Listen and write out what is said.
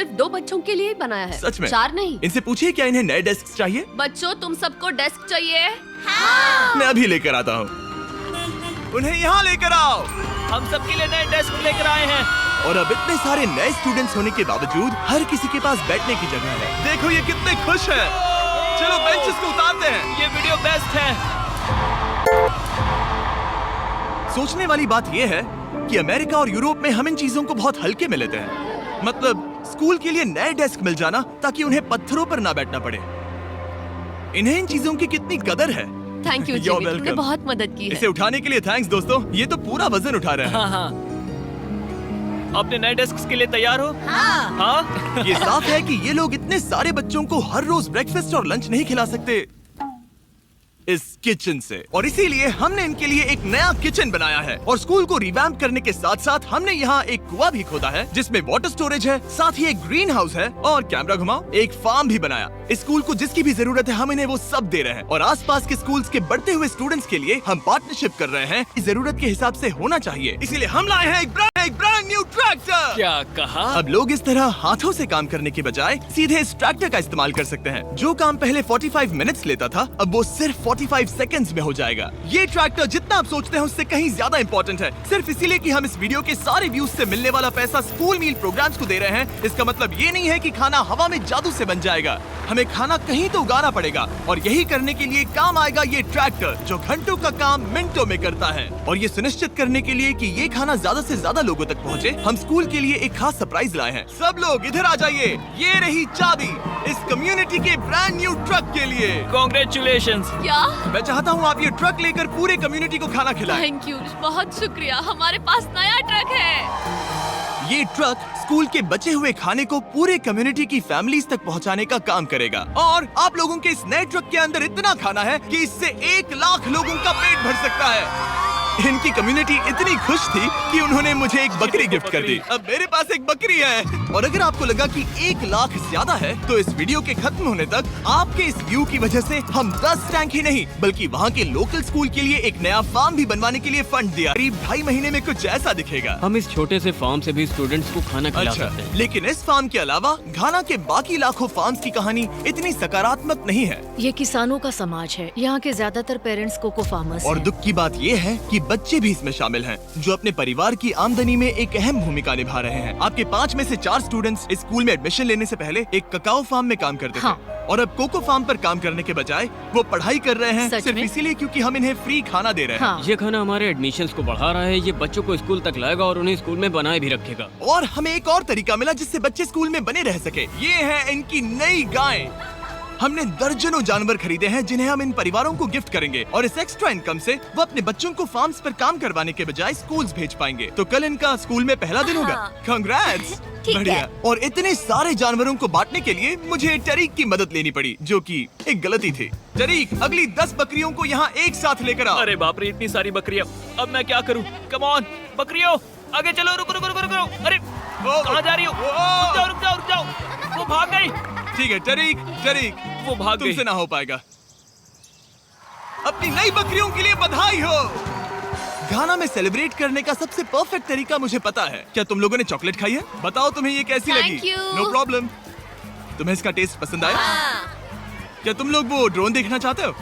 सिर्फ 2 बच्चों के लिए ही बनाया है। सच में? 4 नहीं। इनसे पूछिए क्या इन्हें नए डेस्क चाहिए। बच्चों तुम सबको डेस्क चाहिए? मैं अभी लेकर आता हूँ। उन्हें यहाँ लेकर आओ। हम सबके लिए नए डेस्क लेकर आए हैं। और अब इतने सारे नए स्टूडेंट्स होने के बावजूद हर किसी के पास बैठने की जगह है। देखो ये कितने खुश हैं। चलो बेंचेस को उतारते हैं। ये वीडियो बेस्ट है। सोचने वाली बात ये है कि अमेरिका और यूरोप में हम इन चीजों को बहुत हल्के में लेते हैं। मतलब स्कूल के लिए नए डेस्क मिल जाना ताकि उन्हें पत्थरों पर ना बैठना पड़े। इन्हें इन चीजों की कितनी कदर है। थैंक यू You're जिमी, तुमने welcome. बहुत मदद की है। इसे उठाने के लिए थैंक्स दोस्तों। ये तो पूरा वजन उठा रहे हैं। हाँ हाँ। अपने नए डेस्क के लिए तैयार हो? हाँ। ये साफ है कि ये लोग इतने सारे बच्चों को हर रोज ब्रेकफास्ट और लंच नहीं खिला सकते इस किचन से, और इसीलिए हमने इनके लिए एक नया किचन बनाया है। और स्कूल को रिवैम्प करने के साथ साथ हमने यहाँ एक कुआं भी खोदा है जिसमें वाटर स्टोरेज है, साथ ही एक ग्रीन हाउस है और कैमरा घुमाओ एक फार्म भी बनाया। इस स्कूल को जिसकी भी जरूरत है हम इन्हें वो सब दे रहे हैं। और आसपास के स्कूल्स के बढ़ते हुए स्टूडेंट्स के लिए हम पार्टनरशिप कर रहे हैं। जरूरत के हिसाब से होना चाहिए, इसीलिए हम लाए हैं एक ब्रांड न्यू ट्रैक्टर। क्या कहा? अब लोग इस तरह हाथों से काम करने के बजाय सीधे इस ट्रैक्टर का इस्तेमाल कर सकते हैं। जो काम पहले 45 मिनट्स लेता था अब वो सिर्फ 45 सेकंड्स में हो जाएगा। ये ट्रैक्टर जितना आप सोचते हैं उससे कहीं ज्यादा इंपॉर्टेंट है, सिर्फ इसीलिए कि हम इस वीडियो के सारे व्यूज से मिलने वाला पैसा स्कूल मील प्रोग्राम्स को दे रहे हैं। इसका मतलब ये नहीं है कि खाना हवा में जादू से बन जाएगा। हमें खाना कहीं तो उगाना पड़ेगा और यही करने के लिए काम आएगा ये ट्रैक्टर जो घंटों का काम मिनटों में करता है। और ये सुनिश्चित करने के लिए कि ये खाना ज्यादा से ज्यादा लोगों तक पहुँचे, हम स्कूल के लिए एक खास सरप्राइज लाए हैं। सब लोग इधर आ जाइए, ये रही चाबी इस कम्युनिटी के ब्रांड न्यू ट्रक के लिए। Congratulations! क्या? मैं चाहता हूँ आप ये ट्रक लेकर पूरे कम्युनिटी को खाना खिलाएं। थैंक यू, बहुत शुक्रिया। हमारे पास नया ट्रक है। ये ट्रक स्कूल के बचे हुए खाने को पूरे कम्युनिटी की फैमिलीज तक पहुंचाने का काम करेगा। और आप लोगों के इस नए ट्रक के अंदर इतना खाना है कि इससे 1 लाख लोगों का पेट भर सकता है। इनकी कम्युनिटी इतनी खुश थी कि उन्होंने मुझे एक बकरी गिफ्ट कर दी। अब मेरे पास एक बकरी है। और अगर आपको लगा कि 1 लाख ज्यादा है तो इस वीडियो के खत्म होने तक आपके इस व्यू की वजह से हम 10 टैंक ही नहीं बल्कि वहाँ के लोकल स्कूल के लिए एक नया फार्म भी बनवाने के लिए फंड दिया। करीब 2.5 महीने में कुछ ऐसा दिखेगा। हम इस छोटे से फार्म से भी स्टूडेंट्स को खाना खिला अच्छा, सकते हैं। लेकिन इस फार्म के अलावा घाना के बाकी लाखों फार्म्स की कहानी इतनी सकारात्मक नहीं है। ये किसानों का समाज है। यहाँ के ज्यादातर पेरेंट्स कोको फार्मर्स और हैं। दुख की बात ये है कि बच्चे भी इसमें शामिल हैं, जो अपने परिवार की आमदनी में एक अहम भूमिका निभा रहे हैं। आपके 5 में से 4 स्टूडेंट्स इस स्कूल में एडमिशन लेने से पहले एक ककाओ फार्म में काम करते हाँ। थे और अब कोको फार्म पर काम करने के बजाय वो पढ़ाई कर रहे हैं सच सिर्फ में? इसीलिए क्योंकि हम इन्हें फ्री खाना दे रहे हैं। हाँ। ये खाना हमारे एडमिशन्स को बढ़ा रहा है। ये बच्चों को स्कूल तक लाएगा और उन्हें स्कूल में बनाए भी रखेगा। और हमें एक और तरीका मिला जिससे बच्चे स्कूल में बने रह सके। ये है इनकी नई गाय। हमने दर्जनों जानवर खरीदे हैं जिन्हें हम इन परिवारों को गिफ्ट करेंगे और इस एक्स्ट्रा इनकम से वो अपने बच्चों को फार्म्स पर काम करवाने के बजाय स्कूल्स भेज पाएंगे। तो कल इनका स्कूल में पहला दिन होगा। कांग्रेट्स। ठीक बढ़िया। है। और इतने सारे जानवरों को बांटने के लिए मुझे टरीक की मदद लेनी पड़ी, जो कि एक गलती थी। टरीक, अगली 10 बकरियों को यहाँ एक साथ लेकर आओ। अरे बाप रे, इतनी सारी बकरियां। अब मैं क्या करूं? कम ऑन बकरियों, आगे चलो। रुको रुको रुको रुको। अरे कहाँ जा रही हो? रुक जाओ रुक जाओ रुक जाओ। वो भाग गई। ठीक है टरीक, टरीक वो भाग गई। तुमसे ना हो पाएगा। अपनी नई बकरियों के लिए बधाई हो। घाना में सेलिब्रेट करने का सबसे परफेक्ट तरीका मुझे पता है। क्या तुम लोगों ने चॉकलेट खाई है? बताओ तुम्हें ये कैसी Thank लगी? you. No problem. तुम्हें इसका टेस्ट पसंद आया? क्या तुम लोग वो ड्रोन देखना चाहते हो?